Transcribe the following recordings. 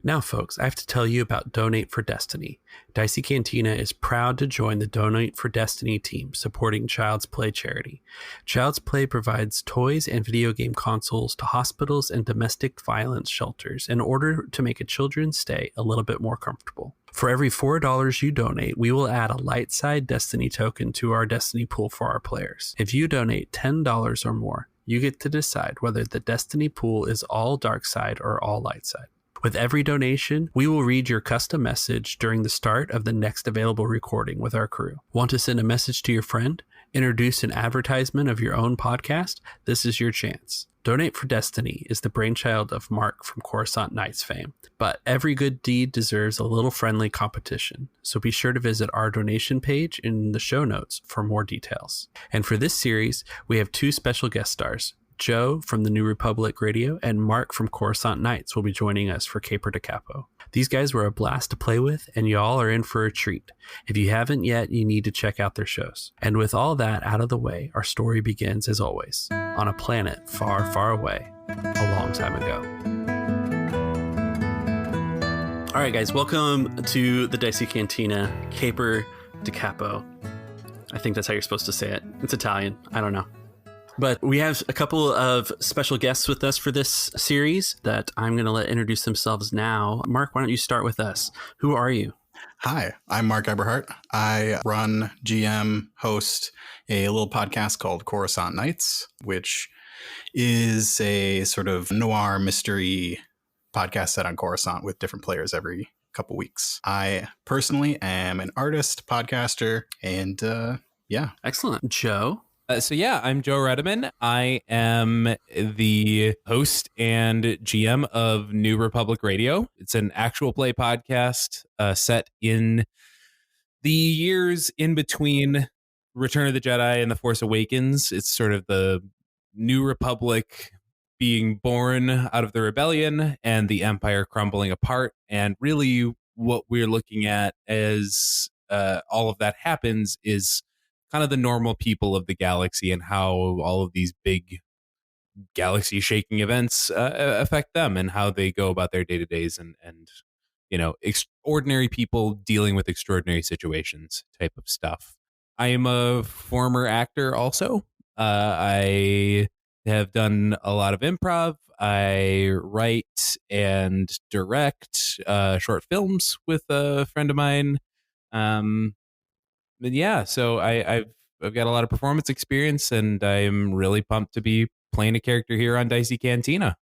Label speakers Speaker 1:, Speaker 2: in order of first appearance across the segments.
Speaker 1: Now, folks, I have to tell you about Donate for Destiny. Dicey Cantina is proud to join the Donate for Destiny team supporting Child's Play charity. Child's Play provides toys and video game consoles to hospitals and domestic violence shelters in order to make a children's stay a little bit more comfortable. For every $4 you donate, we will add a light side Destiny token to our Destiny pool for our players. If you donate $10 or more, you get to decide whether the Destiny pool is all dark side or all light side. With every donation, we will read your custom message during the start of the next available recording with our crew. Want to send a message to your friend? Introduce an advertisement of your own podcast? This is your chance. Donate for Destiny is the brainchild of Mark from Coruscant Knights fame, but every good deed deserves a little friendly competition, so be sure to visit our donation page in the show notes for more details. And for this series, we have two special guest stars. Joe from the New Republic Radio and Mark from Coruscant Knights will be joining us for Capo to Capo. These guys were a blast to play with, and y'all are in for a treat. If you haven't yet, you need to check out their shows. And with all that out of the way, our story begins as always, on a planet far, far away, a long time ago. All right, guys, welcome to the Dicey Cantina, Capo to Capo. I think that's how you're supposed to say it. It's Italian. I don't know. But we have a couple of special guests with us for this series that I'm going to let introduce themselves now. Mark, why don't you start with us? Who are you?
Speaker 2: Hi, I'm Mark Eberhardt. I run, GM, host a little podcast called Coruscant Knights, which is a sort of noir mystery podcast set on Coruscant with different players every couple weeks. I personally am an artist, podcaster, and yeah.
Speaker 1: Excellent. Joe?
Speaker 3: I'm Joe Redeman. I am the host and GM of New Republic Radio. It's an actual play podcast set in the years in between Return of the Jedi and The Force Awakens. It's sort of the New Republic being born out of the rebellion and the Empire crumbling apart. And really what we're looking at as all of that happens is kind of the normal people of the galaxy and how all of these big galaxy shaking events affect them and how they go about their day-to-days and you know, ordinary people dealing with extraordinary situations type of stuff. I am a former actor also. I have done a lot of improv. I write and direct short films with a friend of mine. But yeah, so I've got a lot of performance experience, and I'm really pumped to be playing a character here on Dicey Cantina.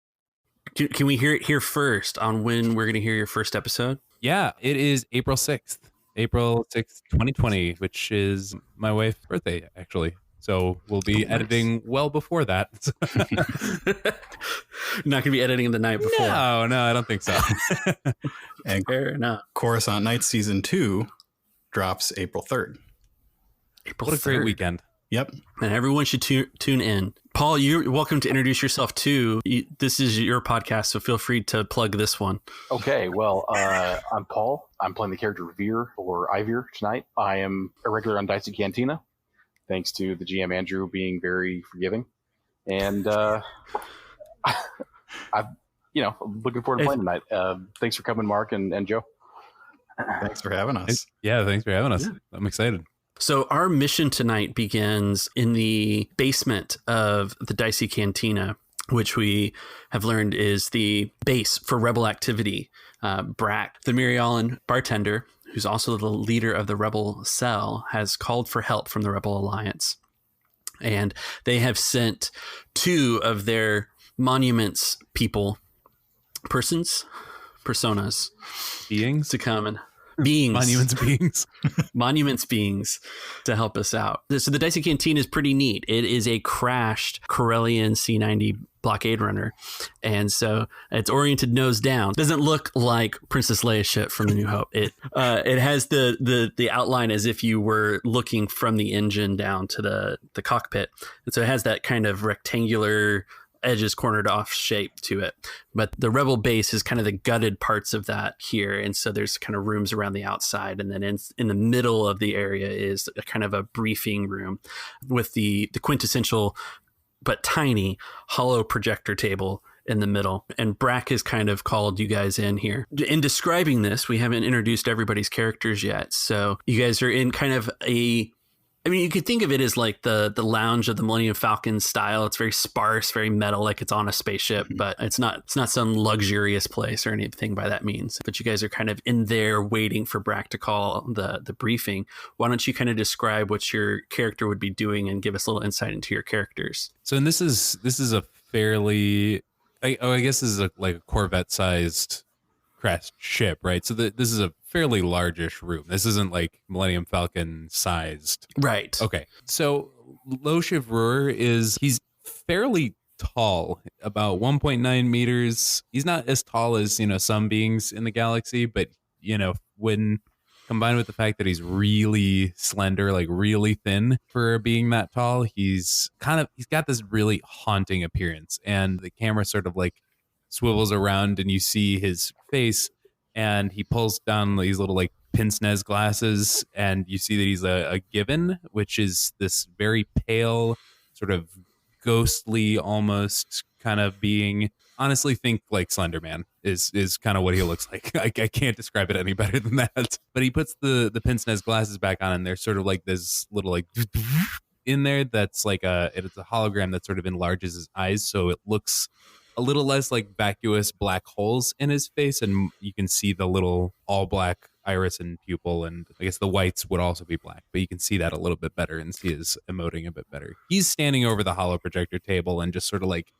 Speaker 1: Can we hear it here first on when we're going to hear your first episode?
Speaker 3: Yeah, it is April 6th, 2020, which is my wife's birthday, actually. So we'll be editing well before that.
Speaker 1: Not going to be editing the night before.
Speaker 3: No, I don't think so.
Speaker 2: And
Speaker 1: fair enough.
Speaker 2: Coruscant Knights Season 2 drops April 3rd.
Speaker 1: April
Speaker 3: What a
Speaker 1: 3rd.
Speaker 3: great weekend.
Speaker 2: Yep.
Speaker 1: And everyone should tune in. Paul, you're welcome to introduce yourself too. This is your podcast, so feel free to plug this one.
Speaker 4: Okay, well, I'm Paul. I'm playing the character Veer or Iveer tonight. I am a regular on Dicey Cantina, thanks to the GM Andrew being very forgiving. And I'm looking forward to playing tonight. Thanks for coming, Mark and Joe.
Speaker 2: Thanks for having us.
Speaker 3: Yeah, thanks for having us.
Speaker 1: Yeah.
Speaker 3: I'm excited.
Speaker 1: So our mission tonight begins in the basement of the Dicey Cantina, which we have learned is the base for rebel activity. Brac, the Mirialan bartender, who's also the leader of the rebel cell, has called for help from the Rebel Alliance. And they have sent two of their monuments personas,
Speaker 3: Beings?
Speaker 1: to come and beings. Monuments beings to help us out. So the Dicey Cantina is pretty neat. It is a crashed Corellian C-90 blockade runner. And so it's oriented nose down. Doesn't look like Princess Leia's ship from The New Hope. It has the outline as if you were looking from the engine down to the cockpit. And so it has that kind of rectangular edges cornered off shape to it, but the rebel base is kind of the gutted parts of that here, and so there's kind of rooms around the outside, and then in the middle of the area is a kind of a briefing room with the quintessential but tiny hollow projector table in the middle. And Brac has kind of called you guys in here. In describing this, we haven't introduced everybody's characters yet. So you guys are in kind of you could think of it as like the lounge of the Millennium Falcon style. It's very sparse, very metal, like it's on a spaceship, but it's not some luxurious place or anything by that means. But you guys are kind of in there waiting for Brac to call the briefing. Why don't you kind of describe what your character would be doing and give us a little insight into your characters?
Speaker 3: So, and this is a fairly, I guess this is like a Corvette sized crashed ship, right? So this is a fairly largish room. This isn't like Millennium Falcon sized.
Speaker 1: Right.
Speaker 3: Okay. So Lo Chivreur he's fairly tall, about 1.9 meters. He's not as tall as, some beings in the galaxy, but, when combined with the fact that he's really slender, like really thin for being that tall, he's got this really haunting appearance. And the camera sort of like swivels around and you see his face, and he pulls down these little like pince-nez glasses, and you see that he's a gibbon, which is this very pale, sort of ghostly almost kind of being. Honestly, think like Slender Man is kind of what he looks like. I can't describe it any better than that. But he puts the pince-nez glasses back on, and there's sort of like this little like in there that's like it's a hologram that sort of enlarges his eyes, so it looks a little less like vacuous black holes in his face, and you can see the little all black iris and pupil, and I guess the whites would also be black, but you can see that a little bit better and see his emoting a bit better. He's standing over the holo projector table and just sort of like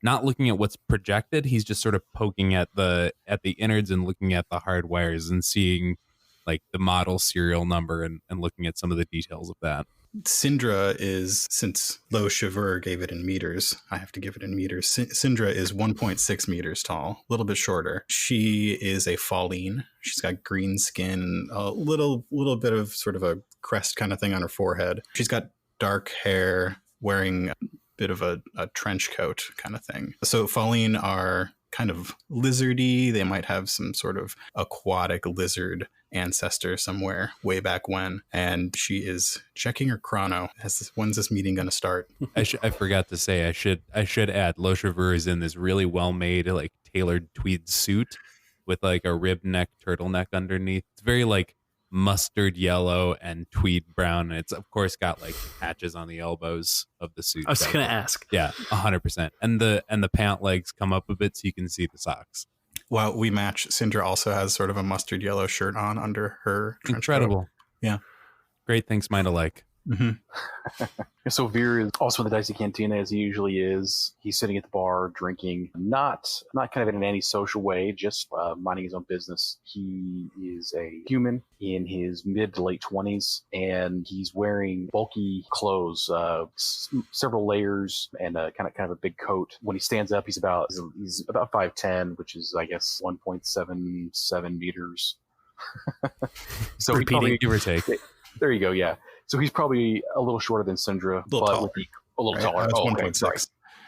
Speaker 3: not looking at what's projected. He's just sort of poking at the innards and looking at the hard wires and seeing like the model serial number and looking at some of the details of that.
Speaker 2: Sindra is, since Lo Chivreur gave it in meters, I have to give it in meters. Sindra is 1.6 meters tall, a little bit shorter. She is a Falline. She's got green skin, a little bit of sort of a crest kind of thing on her forehead. She's got dark hair, wearing a bit of a trench coat kind of thing. So Falline are kind of lizardy. They might have some sort of aquatic lizard ancestor somewhere way back when, and she is checking her chrono. When's this meeting going to start?
Speaker 3: I forgot to say, I should add, Lo Chivreur is in this really well made, like tailored tweed suit with like a rib neck turtleneck underneath. It's very like mustard yellow and tweed brown. And it's of course got like patches on the elbows of the suit.
Speaker 1: I was going to ask.
Speaker 3: Yeah, 100%. And the pant legs come up a bit so you can see the socks.
Speaker 2: Well, we match. Sindra also has sort of a mustard yellow shirt on under her trench coat.
Speaker 3: Incredible.
Speaker 2: Yeah.
Speaker 3: Great things mind alike.
Speaker 2: Mm-hmm.
Speaker 4: So Veer is also in the Dicey Cantina, as he usually is. He's sitting at the bar drinking, not kind of in an antisocial way, just minding his own business. He is a human in his mid to late 20s, and he's wearing bulky clothes, several layers, and kind of a big coat. When he stands up, he's about 5'10", which is, I guess, 1.77 meters. So
Speaker 3: repeating, give or take.
Speaker 4: There you go. Yeah. So he's probably a little shorter than Sindra, but a little taller.
Speaker 2: Oh, 1.6.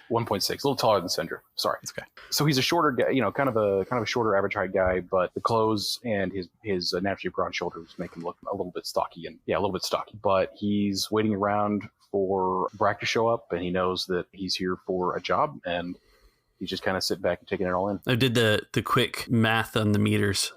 Speaker 4: 1.6, a little taller than Sindra. Sorry.
Speaker 2: It's okay.
Speaker 4: So he's a shorter guy, kind of a shorter average height guy, but the clothes and his naturally broad shoulders make him look a little bit stocky a little bit stocky. But he's waiting around for Brac to show up, and he knows that he's here for a job, and he's just kind of sitting back and taking it all in.
Speaker 1: I did the quick math on the meters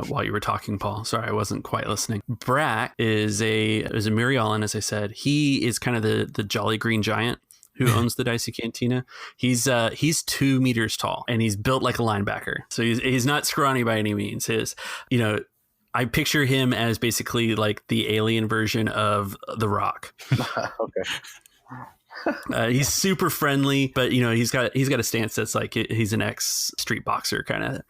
Speaker 1: while you were talking, Paul. Sorry, I wasn't quite listening. Brac is a Murialan, as I said. He is kind of the jolly green giant who owns the Dicey Cantina. He's 2 meters tall, and he's built like a linebacker. So he's not scrawny by any means. I picture him as basically like the alien version of The Rock.
Speaker 4: Okay.
Speaker 1: He's super friendly, but he's got a stance that's like he's an ex-street boxer kind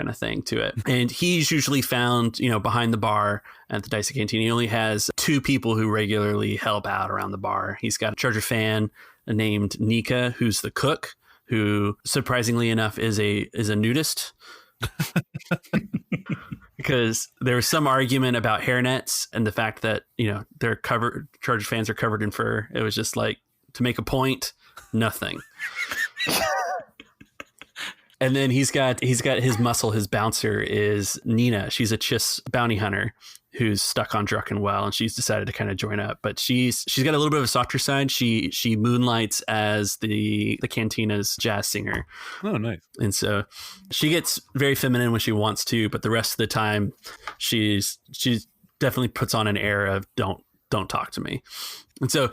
Speaker 1: of thing to it. And he's usually found behind the bar at the Dicey Cantina. He only has 2 people who regularly help out around the bar. He's got a charger fan named Nika, who's the cook, who surprisingly enough is a nudist. Because there was some argument about hairnets and the fact that they're covered, charger fans are covered in fur. It was just like, to make a point, nothing. And then he's got his muscle, his bouncer is Nina. She's a Chiss bounty hunter who's stuck on Druckenwell, and she's decided to kind of join up. But she's got a little bit of a softer side. She moonlights as the Cantina's jazz singer.
Speaker 3: Oh, nice.
Speaker 1: And so she gets very feminine when she wants to, but the rest of the time she's definitely puts on an air of don't talk to me. And so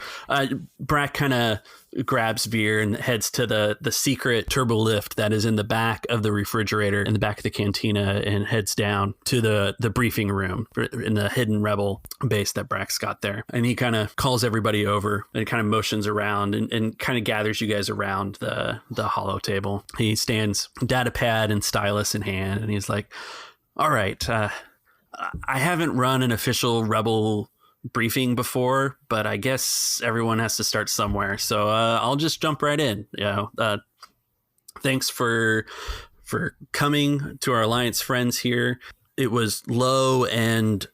Speaker 1: Brac kind of grabs Veer and heads to the secret turbo lift that is in the back of the refrigerator in the back of the cantina, and heads down to the briefing room in the hidden rebel base that Brac's got there. And he kind of calls everybody over and kind of motions around and kind of gathers you guys around the hollow table. He stands, data pad and stylus in hand, and he's like, all right, I haven't run an official rebel briefing before, but I guess everyone has to start somewhere, so I'll just jump right in. Thanks for coming to our alliance friends here. It was Lo and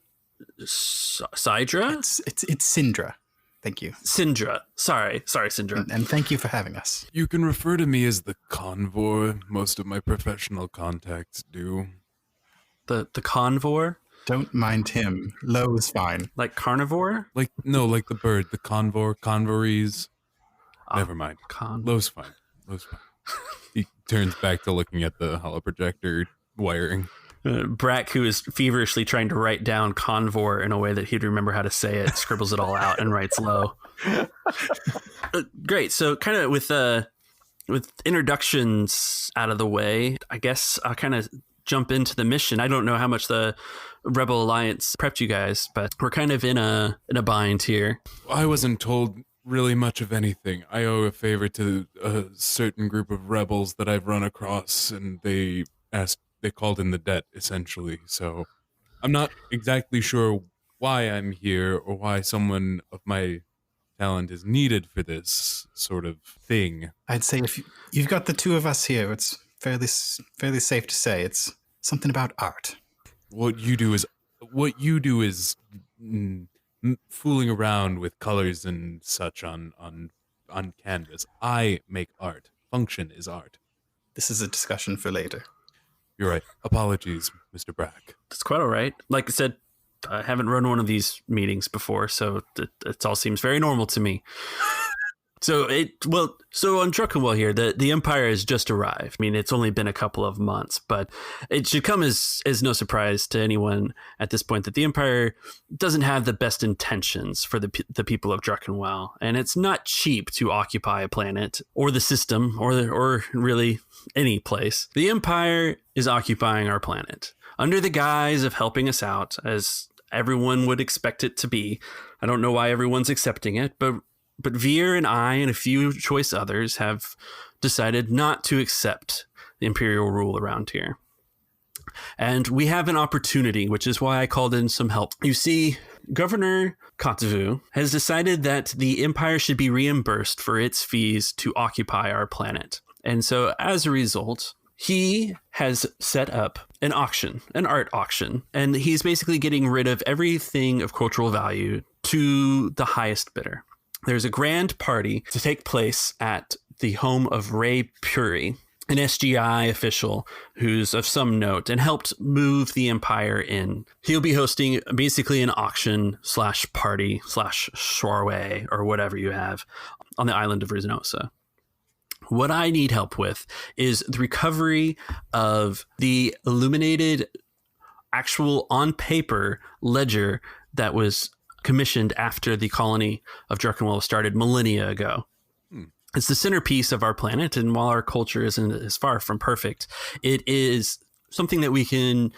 Speaker 1: Sindra.
Speaker 2: It's Sindra. Thank you,
Speaker 1: Sindra. Sorry, Sindra.
Speaker 2: And thank you for having us.
Speaker 3: You can refer to me as the convoy. Most of my professional contacts do.
Speaker 1: The convor.
Speaker 2: Don't mind him. Lo is fine.
Speaker 1: Like carnivore?
Speaker 3: Like the bird, the convorees. Never mind. Lo's fine. He turns back to looking at the hollow projector wiring.
Speaker 1: Brac, who is feverishly trying to write down convor in a way that he'd remember how to say it, scribbles it all out and writes Lo. Great. So kind of with introductions out of the way, I guess I'll kind of jump into the mission. I don't know how much the Rebel Alliance prepped you guys, but we're kind of in a bind here.
Speaker 3: I wasn't told really much of anything. I owe a favor to a certain group of rebels that I've run across, and they called in the debt, essentially. So I'm not exactly sure why I'm here or why someone of my talent is needed for this sort of thing.
Speaker 2: I'd say if you've got the two of us here, it's fairly safe to say it's something about art.
Speaker 3: What you do is fooling around with colors and such on canvas. I make art. Function is art.
Speaker 2: This is a discussion for later.
Speaker 3: You're right. Apologies, Mr. Brac.
Speaker 1: That's quite all right. Like I said, I haven't run one of these meetings before, so it all seems very normal to me. So on Druckenwell here, the Empire has just arrived. I mean, it's only been a couple of months, but it should come as no surprise to anyone at this point that the Empire doesn't have the best intentions for the people of Druckenwell, and it's not cheap to occupy a planet or the system or really any place. The Empire is occupying our planet under the guise of helping us out, as everyone would expect it to be. I don't know why everyone's accepting it, but Veer and I and a few choice others have decided not to accept the Imperial rule around here. And we have an opportunity, which is why I called in some help. You see, Governor Kotzvu has decided that the Empire should be reimbursed for its fees to occupy our planet. And so as a result, he has set up an auction, an art auction, and he's basically getting rid of everything of cultural value to the highest bidder. There's a grand party to take place at the home of Ray Puri, an SGI official who's of some note and helped move the Empire in. He'll be hosting basically an auction / party / soiree or whatever you have on the island of Riznosa. What I need help with is the recovery of the illuminated actual on paper ledger that was commissioned after the colony of Druckenwell started millennia ago. It's the centerpiece of our planet, and while our culture isn't as far from perfect, it is something that we can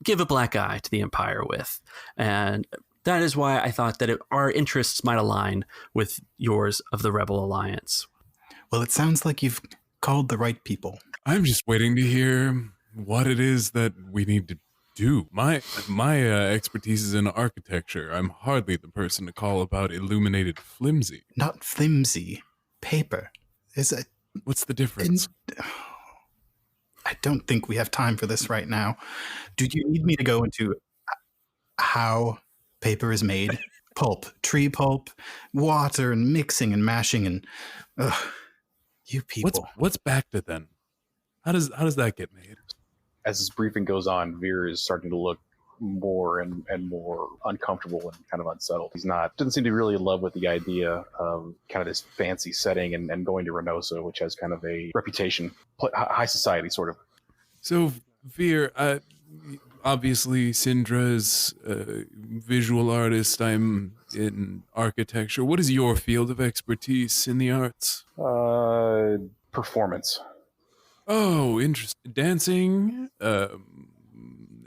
Speaker 1: give a black eye to the Empire with. And that is why I thought that our interests might align with yours of the Rebel Alliance.
Speaker 2: Well, it sounds like you've called the right people.
Speaker 3: I'm just waiting to hear what it is that we need to do. My expertise is in architecture. I'm hardly the person to call about illuminated flimsy.
Speaker 2: Not flimsy. Paper.
Speaker 3: What's the difference?
Speaker 2: I don't think we have time for this right now. Do you need me to go into how paper is made? Pulp, tree pulp, water, and mixing and mashing, and you people.
Speaker 3: What's Bacta then? How does that get made?
Speaker 4: As this briefing goes on, Veer is starting to look more and more uncomfortable and kind of unsettled. Doesn't seem to be really in love with the idea of kind of this fancy setting and going to Reynosa, which has kind of a reputation, high society sort of.
Speaker 3: So, Veer, obviously Sindra's a visual artist. I'm in architecture. What is your field of expertise in the arts?
Speaker 4: Performance.
Speaker 3: Oh, interesting. Dancing,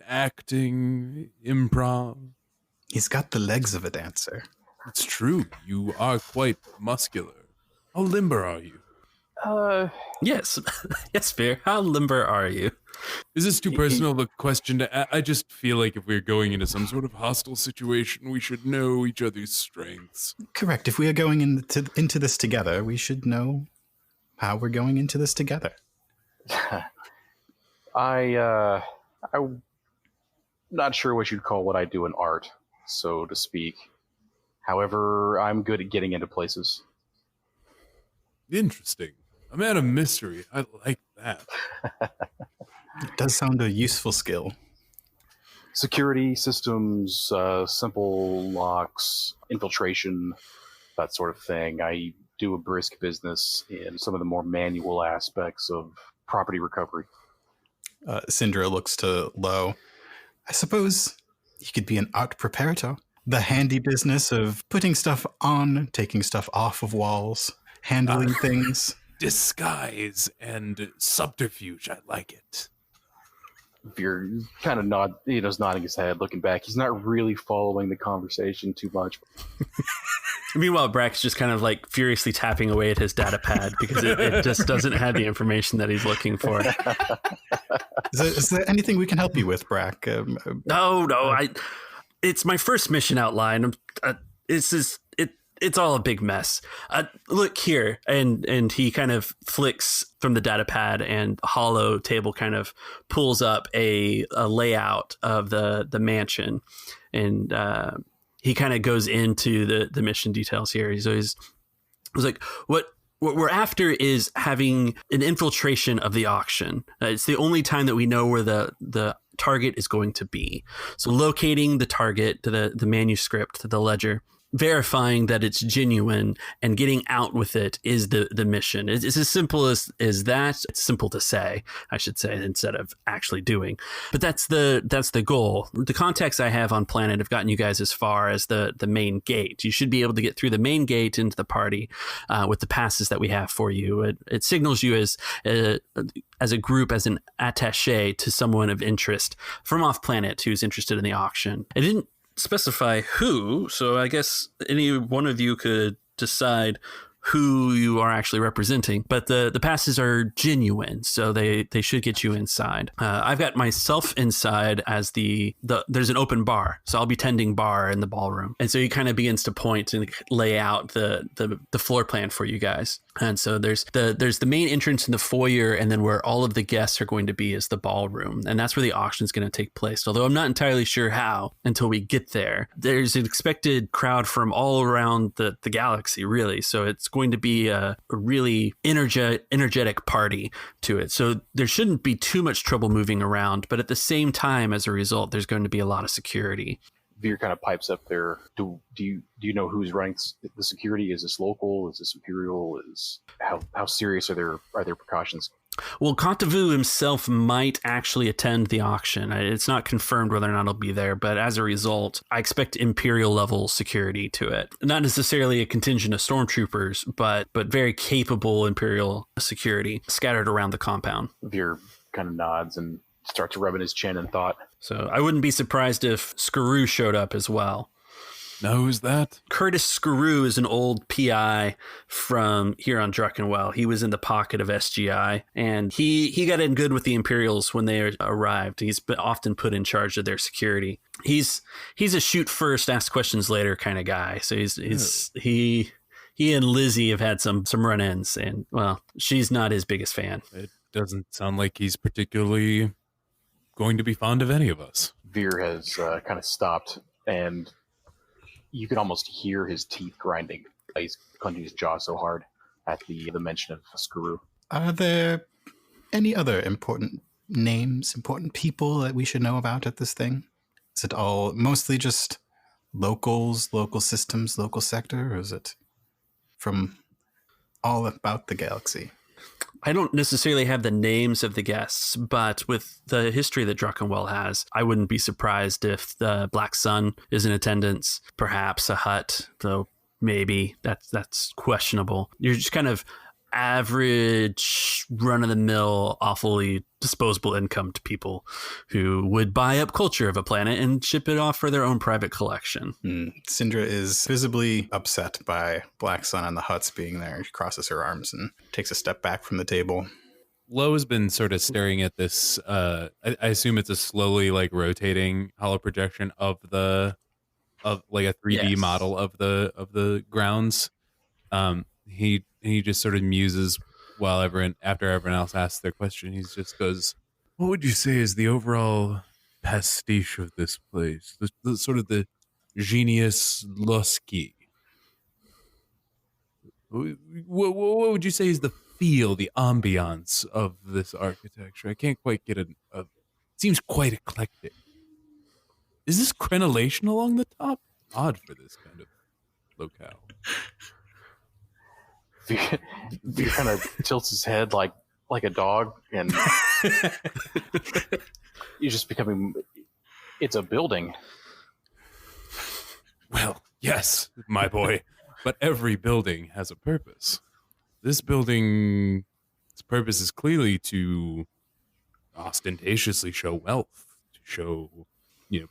Speaker 3: acting, improv.
Speaker 2: He's got the legs of a dancer.
Speaker 3: It's true. You are quite muscular. How limber are you?
Speaker 1: Yes. Yes, Veer. How limber are you?
Speaker 3: Is this too personal of a question to I just feel like if we're going into some sort of hostile situation, we should know each other's strengths.
Speaker 2: Correct. If we are going into this together, we should know how we're going into this together.
Speaker 4: I'm not sure what you'd call what I do in art, so to speak. However, I'm good at getting into places.
Speaker 3: Interesting. A man of mystery. I like that.
Speaker 2: It does sound a useful skill.
Speaker 4: Security systems, simple locks, infiltration, that sort of thing. I do a brisk business in some of the more manual aspects of property recovery.
Speaker 2: Sindra looks to Lo. I suppose you could be an art preparator. The handy business of putting stuff on, taking stuff off of walls, handling things.
Speaker 3: Disguise and subterfuge. I like it.
Speaker 4: Veer kind of nodding his head, looking back. He's not really following the conversation too much.
Speaker 1: Meanwhile, Brac's just kind of like furiously tapping away at his data pad because it just doesn't have the information that he's looking for.
Speaker 2: Is there anything we can help you with, Brac?
Speaker 1: No. It's my first mission outline. It's all a big mess. Look here, and he kind of flicks from the data pad, and a hollow table kind of pulls up a layout of the mansion, and he kind of goes into the mission details here. He's like, what we're after is having an infiltration of the auction. It's the only time that we know where the target is going to be. So locating the target to the manuscript, to the ledger, verifying that it's genuine, and getting out with it is the mission. It's as simple as that. It's simple to say, I should say, instead of actually doing. But that's the goal. The contacts I have on Planet have gotten you guys as far as the main gate. You should be able to get through the main gate into the party with the passes that we have for you. It signals you as a group, as an attaché to someone of interest from off planet who's interested in the auction. It didn't specify who, so I guess any one of you could decide who you are actually representing, but the passes are genuine, so they should get you inside. I've got myself inside as there's an open bar, so I'll be tending bar in the ballroom, and so he kind of begins to point and lay out the floor plan for you guys. And so there's the main entrance in the foyer, and then where all of the guests are going to be is the ballroom, and that's where the auction is going to take place. Although I'm not entirely sure how until we get there. There's an expected crowd from all around the galaxy, really. So it's going to be a really energetic party to it. So there shouldn't be too much trouble moving around, but at the same time, as a result, there's going to be a lot of security.
Speaker 4: Veer kind of pipes up there. Do you know who's running the security? Is this local? Is this Imperial? How serious are their precautions?
Speaker 1: Well, Contavu himself might actually attend the auction. It's not confirmed whether or not he'll be there, but as a result, I expect Imperial level security to it. Not necessarily a contingent of stormtroopers, but very capable Imperial security scattered around the compound.
Speaker 4: Veer kind of nods and starts rubbing his chin in thought.
Speaker 1: So I wouldn't be surprised if Skaroo showed up as well.
Speaker 3: Now who's that?
Speaker 1: Curtis Skaroo is an old PI from here on Druckenwell. He was in the pocket of SGI, and he got in good with the Imperials when they arrived. He's been often put in charge of their security. He's a shoot first, ask questions later kind of guy. So he and Lizzie have had some run-ins, and well, she's not his biggest fan.
Speaker 3: It doesn't sound like he's particularly going to be fond of any of us.
Speaker 4: Veer has kind of stopped, and you can almost hear his teeth grinding. He's clenching his jaw so hard at the mention of Skaroo.
Speaker 2: Are there any other important names, important people that we should know about at this thing? Is it all mostly just locals, local systems, local sector, or is it from all about the galaxy?
Speaker 1: I don't necessarily have the names of the guests, but with the history that Druckenwell has, I wouldn't be surprised if the Black Sun is in attendance, perhaps a Hutt, though maybe that's questionable. You're just kind of average, run-of-the-mill, awfully disposable income to people who would buy up culture of a planet and ship it off for their own private collection.
Speaker 2: Sindra is visibly upset by Black Sun and the Hutts being there. She crosses her arms and takes a step back from the table.
Speaker 3: Lo has been sort of staring at this. I assume it's a slowly rotating hollow projection of a 3D model of the grounds. He just sort of muses while after everyone else asks their question. He just goes, "What would you say is the overall pastiche of this place? The sort of the genius loci. What would you say is the feel, the ambiance of this architecture? I can't quite get it seems quite eclectic. Is this crenellation along the top? Odd for this kind of locale."
Speaker 4: Veer kind of tilts his head like a dog, and you're just becoming. It's a building.
Speaker 3: Well, yes, my boy, but every building has a purpose. This building's purpose is clearly to ostentatiously show wealth, to show,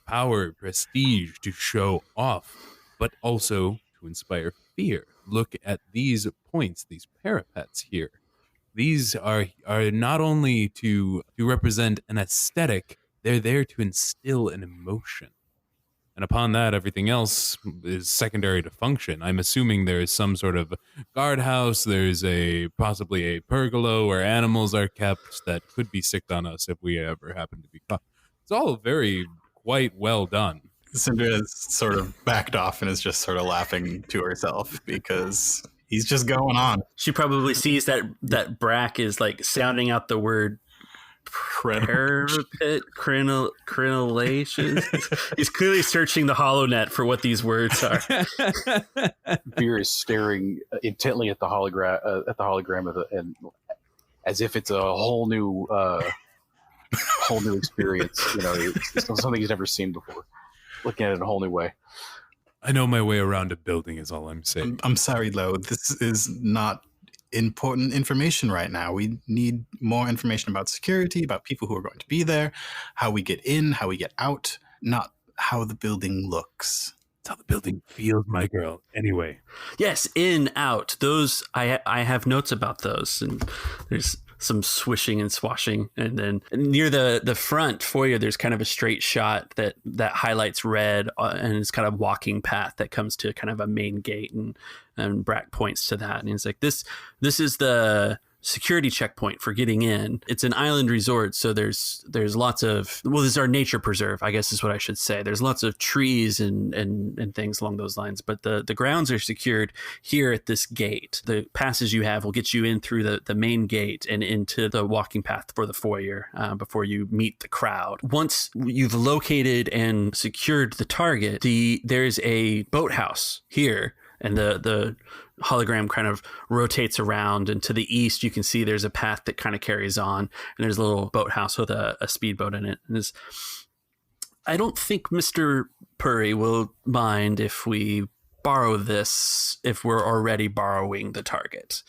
Speaker 3: power, prestige, to show off, but also to inspire fear. Look at these points, these parapets here. These are not only to represent an aesthetic, they're there to instill an emotion. And upon that, everything else is secondary to function. I'm assuming there is some sort of guardhouse. There's possibly a pergola where animals are kept that could be sicked on us if we ever happen to be caught. It's all quite well done.
Speaker 2: Sindra has sort of backed off and is just sort of laughing to herself because he's just going on.
Speaker 1: She probably sees that Brac is sounding out the word parapet, crenellation. He's clearly searching the HoloNet for what these words are.
Speaker 4: Veer is staring intently at the hologram of and as if it's a whole new experience. It's something he's never seen before. Looking at it in a whole new way.
Speaker 3: I know my way around a building is all I'm saying.
Speaker 2: I'm sorry, Lo. This is not important information right now. We need more information about security, about people who are going to be there, how we get in, how we get out, not how the building looks.
Speaker 3: It's how the building feels, my girl. Anyway.
Speaker 1: Yes, in, out. Those, I have notes about those. And there's some swishing and swashing, and then near the front foyer there's kind of a straight shot that highlights red, and it's kind of walking path that comes to kind of a main gate, and Brac points to that, and he's like, this is the security checkpoint for getting in. It's an island resort, so there's lots of, this is our nature preserve, I guess is what I should say. There's lots of trees and things along those lines, but the grounds are secured here at this gate. The passes you have will get you in through the main gate and into the walking path for the foyer before you meet the crowd. Once you've located and secured the target, there's a boathouse here, and the hologram kind of rotates around, and to the east you can see there's a path that kind of carries on, and there's a little boathouse with a speedboat in it. And I don't think Mr. Purry will mind if we borrow this if we're already borrowing the target.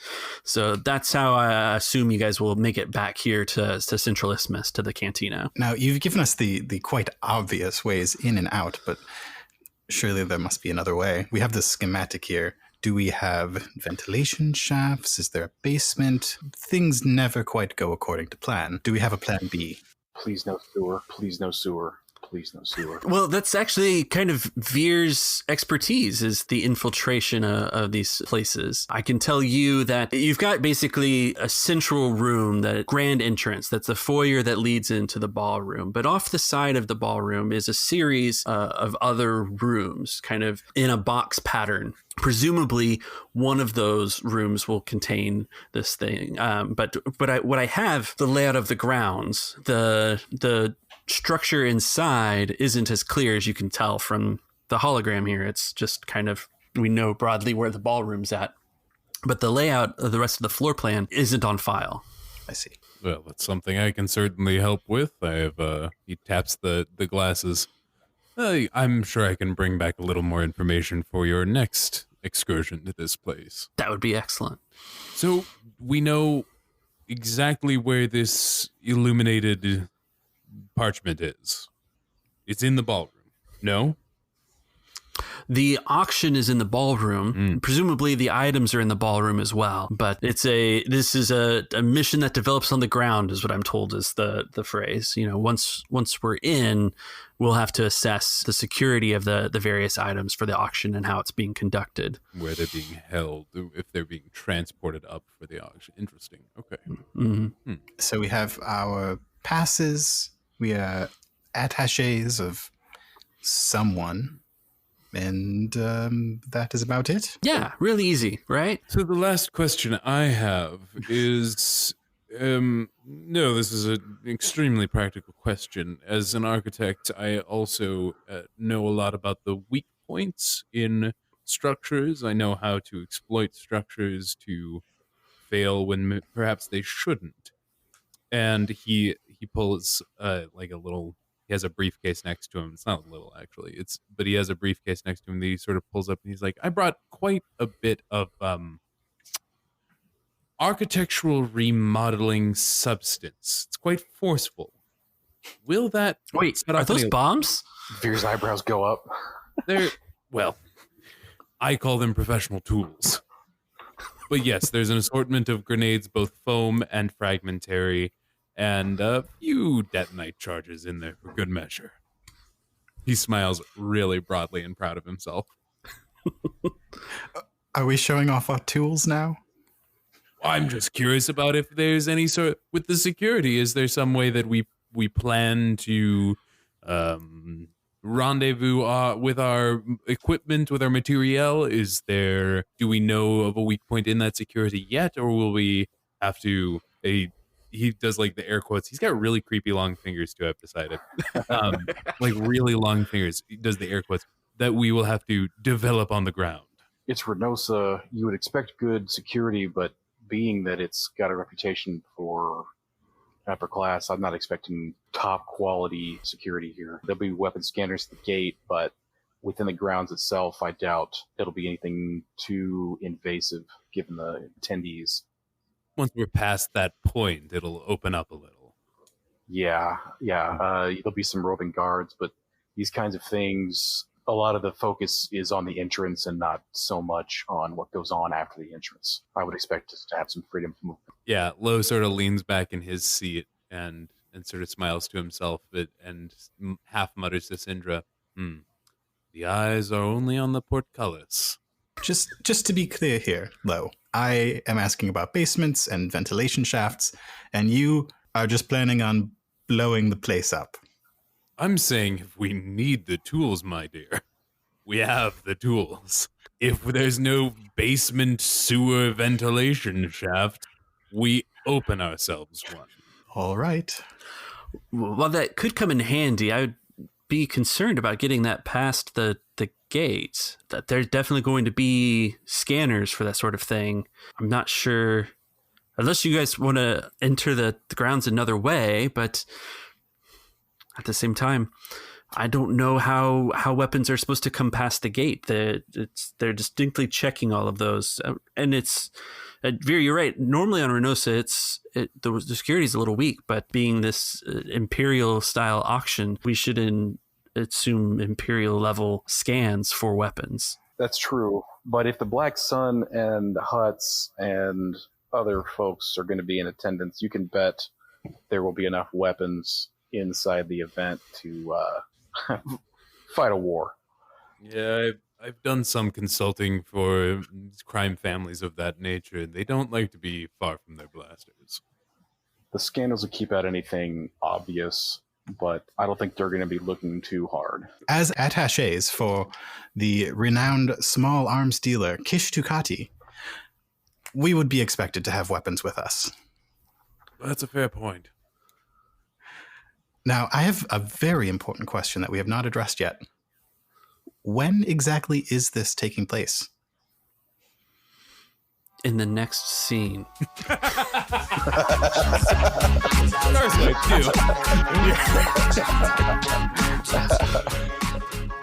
Speaker 1: So that's how I assume you guys will make it back here to Central Isthmus, to the cantina.
Speaker 2: Now, you've given us the quite obvious ways in and out, but surely there must be another way. We have this schematic here. Do we have ventilation shafts? Is there a basement? Things never quite go according to plan. Do we have a plan B?
Speaker 4: Please no sewer. Please no sewer. Please no sewer.
Speaker 1: Well, that's actually kind of Veer's expertise, is the infiltration of these places. I can tell you that you've got basically a central room, the grand entrance, that's the foyer that leads into the ballroom. But off the side of the ballroom is a series of other rooms, kind of in a box pattern. Presumably, one of those rooms will contain this thing. But what I have, the layout of the grounds, the structure inside isn't as clear as you can tell from the hologram here. It's just kind of, we know broadly where the ballroom's at, but the layout of the rest of the floor plan isn't on file.
Speaker 2: I see.
Speaker 3: Well, that's something I can certainly help with. I have, he taps the glasses. I'm sure I can bring back a little more information for your next excursion to this place.
Speaker 1: That would be excellent.
Speaker 3: So we know exactly where this illuminated parchment is. It's in the ballroom. No?
Speaker 1: The auction is in the ballroom. Presumably the items are in the ballroom as well. But this is a mission that develops on the ground, is what I'm told is the phrase. You know, once we're in, we'll have to assess the security of the various items for the auction and how it's being conducted.
Speaker 3: Where they're being held, if they're being transported up for the auction. Interesting. Okay.
Speaker 1: Mm-hmm.
Speaker 2: So we have our passes. We are attaches of someone. And that is about it.
Speaker 1: Yeah, really easy, right?
Speaker 3: So the last question I have is, no, this is an extremely practical question. As an architect, I also know a lot about the weak points in structures. I know how to exploit structures to fail when perhaps they shouldn't. And he pulls like a little. He has a briefcase next to him. It's not little, actually. But he has a briefcase next to him that he sort of pulls up, and he's like, I brought quite a bit of architectural remodeling substance. It's quite forceful. Will that...
Speaker 1: Wait, are those bombs?
Speaker 4: Veer's eyebrows go up.
Speaker 3: Well, I call them professional tools. But yes, there's an assortment of grenades, both foam and fragmentary, and a few detonite charges in there for good measure. He smiles really broadly and proud of himself.
Speaker 2: Are we showing off our tools now?
Speaker 3: I'm just curious about if there's any sort... With the security, is there some way that we plan to rendezvous with our equipment, with our materiel? Do we know of a weak point in that security yet, or will we have to... He does like the air quotes. He's got really creepy long fingers too, I've decided. Like really long fingers. He does the air quotes that we will have to develop on the ground.
Speaker 4: It's Renosa. You would expect good security, but being that it's got a reputation for upper class, I'm not expecting top quality security here. There'll be weapon scanners at the gate, but within the grounds itself, I doubt it'll be anything too invasive given the attendees.
Speaker 3: Once we're past that point, it'll open up a little.
Speaker 4: Yeah. There'll be some roving guards, but these kinds of things, a lot of the focus is on the entrance and not so much on what goes on after the entrance. I would expect us to have some freedom of movement.
Speaker 3: Yeah, Lo sort of leans back in his seat and sort of smiles to himself and half mutters to Sindra, the eyes are only on the portcullis.
Speaker 2: Just to be clear here, Lo, I am asking about basements and ventilation shafts, and you are just planning on blowing the place up.
Speaker 3: I'm saying if we need the tools, my dear, we have the tools. If there's no basement sewer ventilation shaft, we open ourselves one.
Speaker 2: All right.
Speaker 1: Well, that could come in handy. I would be concerned about getting that past the gates. That there's definitely going to be scanners for that sort of thing. I'm not sure, unless you guys want to enter the grounds another way, but at the same time, I don't know how weapons are supposed to come past the gate. They're distinctly checking all of those, and it's Veer, you're right. Normally on Renosa, the security is a little weak, but being this Imperial style auction, we should assume Imperial level scans for weapons.
Speaker 4: That's true. But if the Black Sun and Huts and other folks are going to be in attendance, you can bet there will be enough weapons inside the event to fight a war.
Speaker 3: Yeah, I've done some consulting for crime families of that nature. They don't like to be far from their blasters.
Speaker 4: The scanners will keep out anything obvious, but I don't think they're going to be looking too hard.
Speaker 2: As attachés for the renowned small arms dealer Kish Tukati, we would be expected to have weapons with us.
Speaker 3: That's a fair point.
Speaker 2: Now, I have a very important question that we have not addressed yet. When exactly is this taking place?
Speaker 1: In the next scene.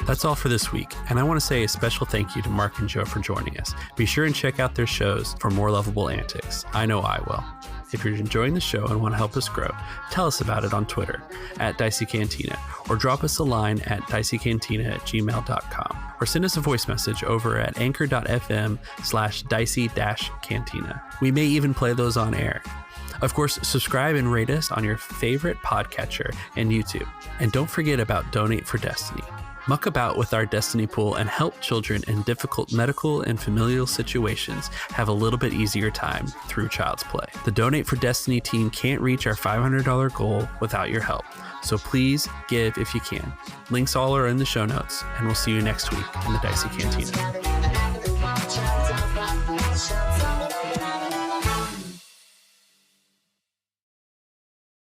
Speaker 1: That's all for this week, and I want to say a special thank you to Mark and Joe for joining us. Be sure and check out their shows for more lovable antics. I know I will. If you're enjoying the show and want to help us grow, tell us about it on Twitter at Dicey Cantina, or drop us a line at diceycantina@gmail.com, or send us a voice message over at anchor.fm/dicey-cantina. We may even play those on air. Of course, subscribe and rate us on your favorite podcatcher and YouTube. And don't forget about Donate for Destiny. Muck about with our Destiny pool and help children in difficult medical and familial situations have a little bit easier time through Child's Play. The Donate for Destiny team can't reach our $500 goal without your help, so please give if you can. Links all are in the show notes, and we'll see you next week in the Dicey Cantina.